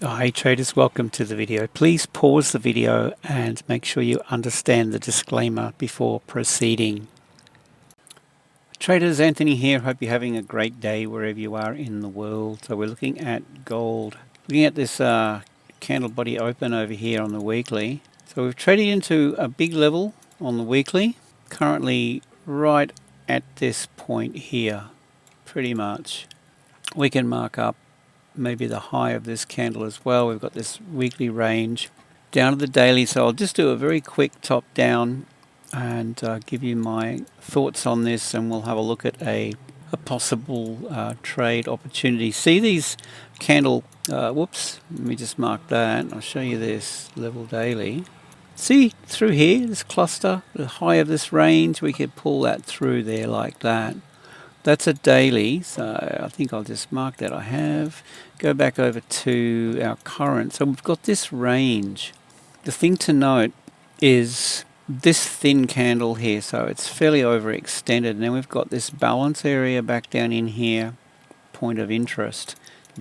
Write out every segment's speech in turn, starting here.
Hi traders, welcome to the video. Please pause the video and make sure you understand the disclaimer before proceeding. Traders, Anthony here. Hope you're having a great day wherever you are in the world. So we're looking at gold. Looking at this candle body open over here on the weekly. So we've traded into a big level on the weekly. Currently right at this point here, pretty much. We can mark up maybe the high of this candle as well. We've got this weekly range down to the daily, so I'll just do a very quick top down and give you my thoughts on this, and we'll have a look at a possible trade opportunity. See these candle whoops, let me just mark that. I'll show you this level daily. See through here, this cluster, the high of this range, we could pull that through there like that. That's a daily, so I think I'll just mark that I have. Go back over to our current. So we've got this range. The thing to note is this thin candle here, so it's fairly overextended. And then we've got this balance area back down in here, point of interest,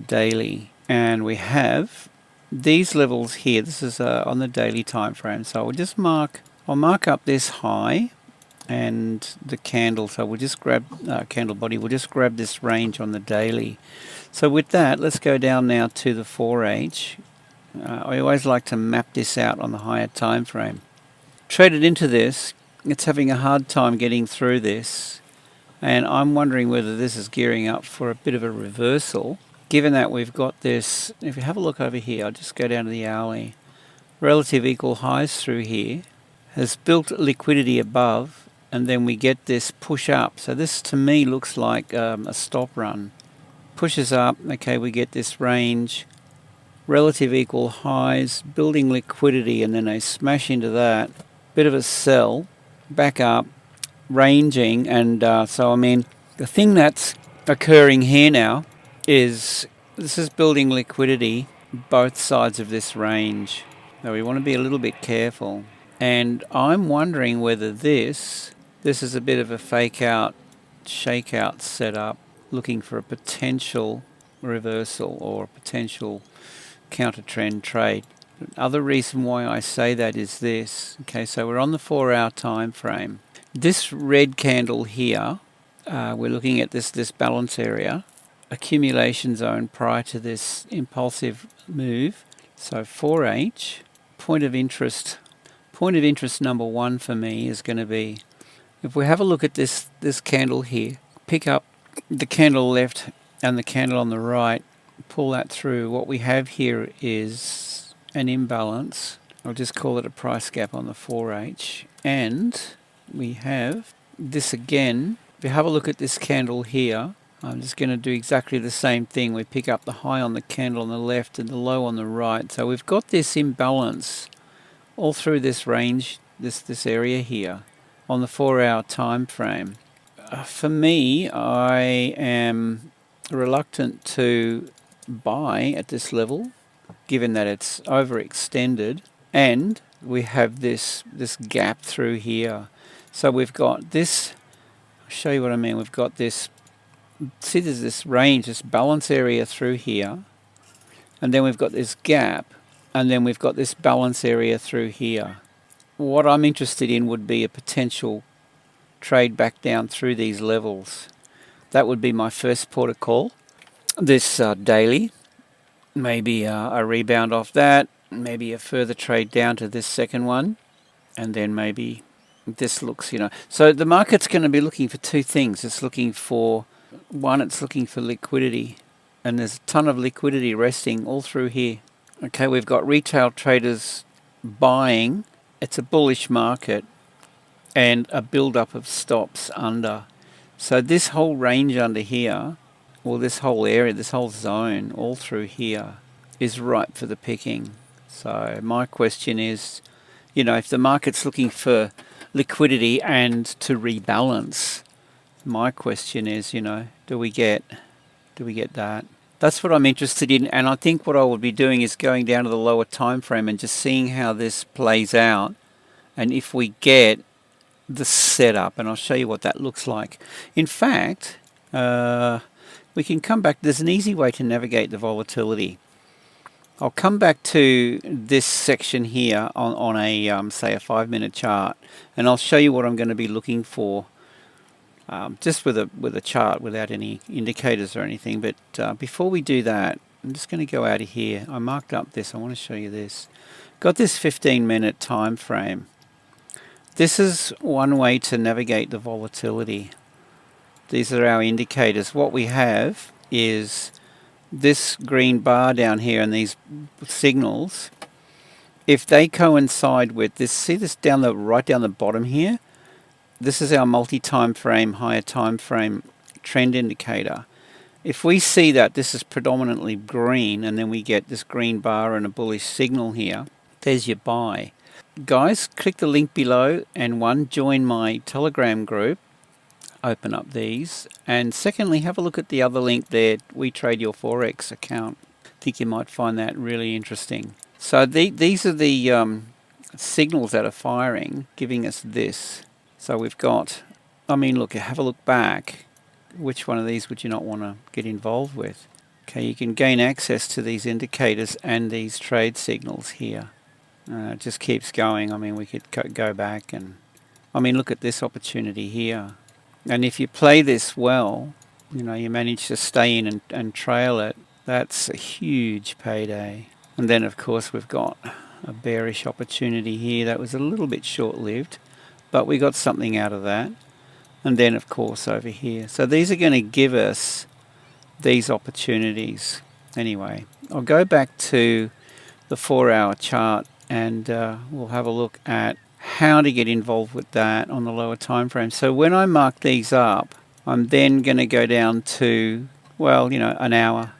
daily. And we have these levels here. This is on the daily time frame. So I'll mark up this high and the candle, so we'll just grab candle body, we'll just grab this range on the daily. So with that, let's go down now to the 4H. I always like to map this out on the higher time frame. Traded into this, it's having a hard time getting through this, and I'm wondering whether this is gearing up for a bit of a reversal, given that we've got this. If you have a look over here, I'll just go down to the hourly. Relative equal highs through here, has built liquidity above, and then we get this push up. So this to me looks like a stop run. Pushes up, okay, we get this range, relative equal highs, building liquidity, and then they smash into that. Bit of a sell, back up, ranging, and so I mean, the thing that's occurring here now is this is building liquidity both sides of this range. So we want to be a little bit careful. And I'm wondering whether this is a bit of a fake out, shake out setup, looking for a potential reversal or a potential counter trend trade. Other reason why I say that is this. Okay, so we're on the 4-hour time frame. This red candle here, we're looking at this balance area, accumulation zone prior to this impulsive move. So 4H, point of interest number one for me is going to be, if we have a look at this candle here, pick up the candle left and the candle on the right, pull that through. What we have here is an imbalance. I'll just call it a price gap on the 4H. And we have this again. If you have a look at this candle here, I'm just going to do exactly the same thing. We pick up the high on the candle on the left and the low on the right. So we've got this imbalance all through this range, this area here, on the 4-hour time frame. For me, I am reluctant to buy at this level, given that it's overextended, and we have this gap through here. So we've got this. I'll show you what I mean. We've got this. See, there's this range, this balance area through here, and then we've got this gap. And then we've got this balance area through here. What I'm interested in would be a potential trade back down through these levels. That would be my first port of call. This daily, maybe a rebound off that, maybe a further trade down to this second one, and then maybe this looks, So the market's going to be looking for two things. It's looking for, one, it's looking for liquidity, and there's a ton of liquidity resting all through here. Okay, we've got retail traders buying. It's a bullish market and a build-up of stops under. So this whole range under here, or this whole area, this whole zone all through here is ripe for the picking. So my question is, if the market's looking for liquidity and to rebalance, my question is, do we get that? That's what I'm interested in, and I think what I would be doing is going down to the lower time frame and just seeing how this plays out, and if we get the setup, and I'll show you what that looks like. In fact, we can come back. There's an easy way to navigate the volatility. I'll come back to this section here on a say a 5-minute chart, and I'll show you what I'm going to be looking for, just with a chart without any indicators or anything. But before we do that, I'm just going to go out of here. I marked up this. I want to show you this. Got this 15-minute time frame. This is one way to navigate the volatility. These are our indicators. What we have is this green bar down here and these signals. If they coincide with this, see this right down the bottom here? This is our multi-time frame, higher time frame trend indicator. If we see that this is predominantly green and then we get this green bar and a bullish signal here, there's your buy. Guys, click the link below and join my Telegram group. Open up these, and secondly, have a look at the other link there, We Trade Your Forex account. I think you might find that really interesting. So these are the signals that are firing, giving us this. So we've got, I mean, look, have a look back. Which one of these would you not want to get involved with? Okay, you can gain access to these indicators and these trade signals here. It just keeps going. I mean, we could go back and, I mean, look at this opportunity here. And if you play this well, you know, you manage to stay in and trail it, that's a huge payday. And then, of course, we've got a bearish opportunity here that was a little bit short-lived, but we got something out of that. And then, of course, over here. So these are going to give us these opportunities. Anyway, I'll go back to the 4-hour chart and we'll have a look at how to get involved with that on the lower time frame. So when I mark these up, I'm then going to go down to, well, you know, an hour,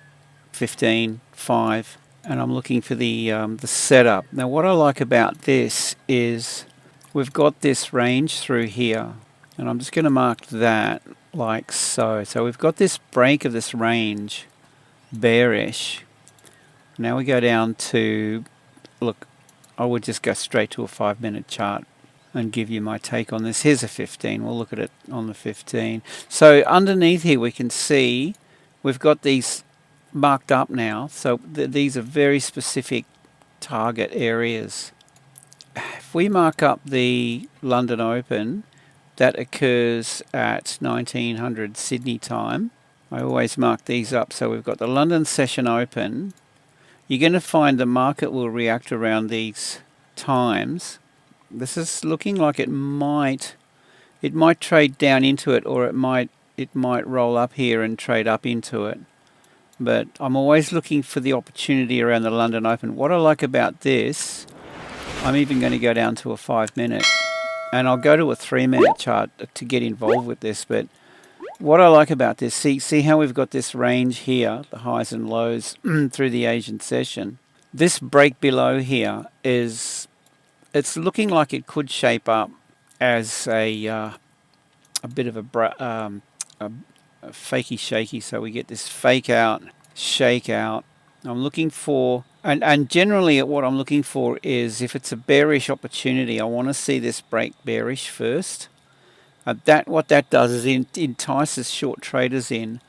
15, 5, and I'm looking for the setup. Now what I like about this is we've got this range through here, and I'm just going to mark that like so. So we've got this break of this range, bearish. Now we go down to, look, I would just go straight to a 5-minute chart and give you my take on this. Here's a 15. We'll look at it on the 15. So underneath here we can see we've got these marked up now. So these are very specific target areas. If we mark up the London Open, that occurs at 1900 Sydney time. I always mark these up. So we've got the London session open. You're going to find the market will react around these times. This is looking like it might trade down into it, or it might roll up here and trade up into it. But I'm always looking for the opportunity around the London Open. What I like about this, I'm even going to go down to a 5-minute, and I'll go to a 3-minute chart to get involved with this. But what I like about this, see how we've got this range here, the highs and lows through the Asian session. This break below here it's looking like it could shape up as a bit of a fakey shaky. So we get this fake out, shake out. I'm looking for, and generally what I'm looking for is if it's a bearish opportunity, I want to see this break bearish first. What that does is it entices short traders in,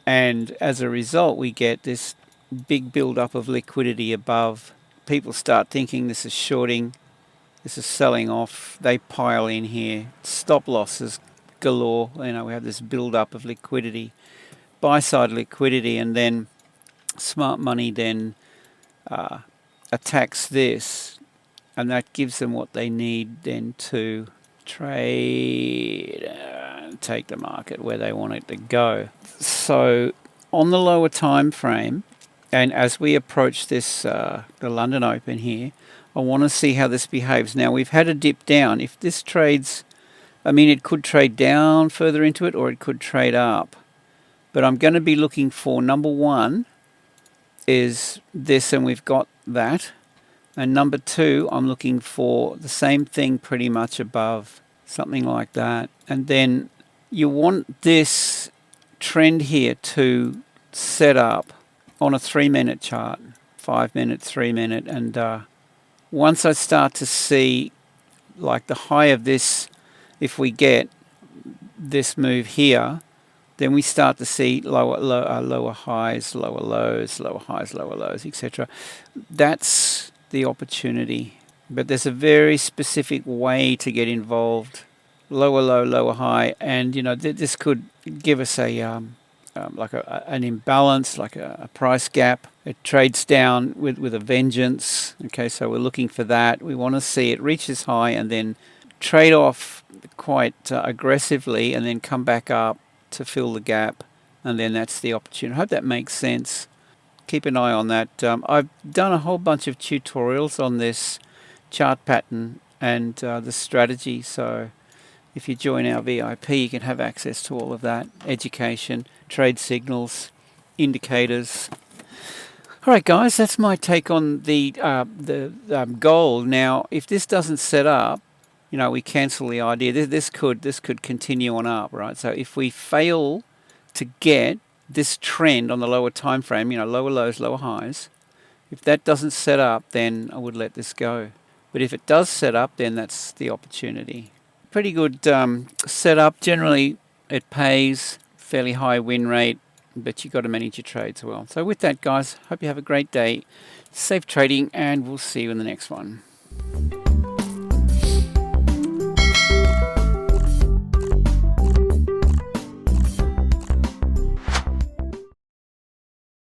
and as a result we get this big build-up of liquidity above. People start thinking this is shorting, this is selling off, they pile in here, stop losses galore. You know, we have this build-up of liquidity, buy-side liquidity, and then smart money then attacks this, and that gives them what they need then to trade, take the market where they want it to go. So on the lower time frame, and as we approach this the London Open here, I want to see how this behaves. Now we've had a dip down. If this trades, I mean, it could trade down further into it, or it could trade up, but I'm going to be looking for, number one is this, and we've got that. And number two, I'm looking for the same thing pretty much above, something like that. And then you want this trend here to set up on a 3-minute chart, 5-minute, 3-minute. And once I start to see like the high of this, if we get this move here, then we start to see lower highs, lower lows, lower highs, lower lows, etc. That's the opportunity. But there's a very specific way to get involved. Lower low, lower high, and this could give us a like an imbalance, like a price gap. It trades down with a vengeance. Okay, so we're looking for that. We want to see it reaches high and then trade off quite aggressively and then come back up to fill the gap, and then that's the opportunity. I hope that makes sense. Keep an eye on that. I've done a whole bunch of tutorials on this chart pattern and the strategy, so if you join our VIP, you can have access to all of that. Education, trade signals, indicators. All right, guys, that's my take on the gold. Now, if this doesn't set up, we cancel the idea. This could continue on up, right? So if we fail to get this trend on the lower time frame, lower lows, lower highs, if that doesn't set up, then I would let this go. But if it does set up, then that's the opportunity. Pretty good setup. Generally, it pays, fairly high win rate, but you've got to manage your trades well. So with that, guys, hope you have a great day. Safe trading, and we'll see you in the next one.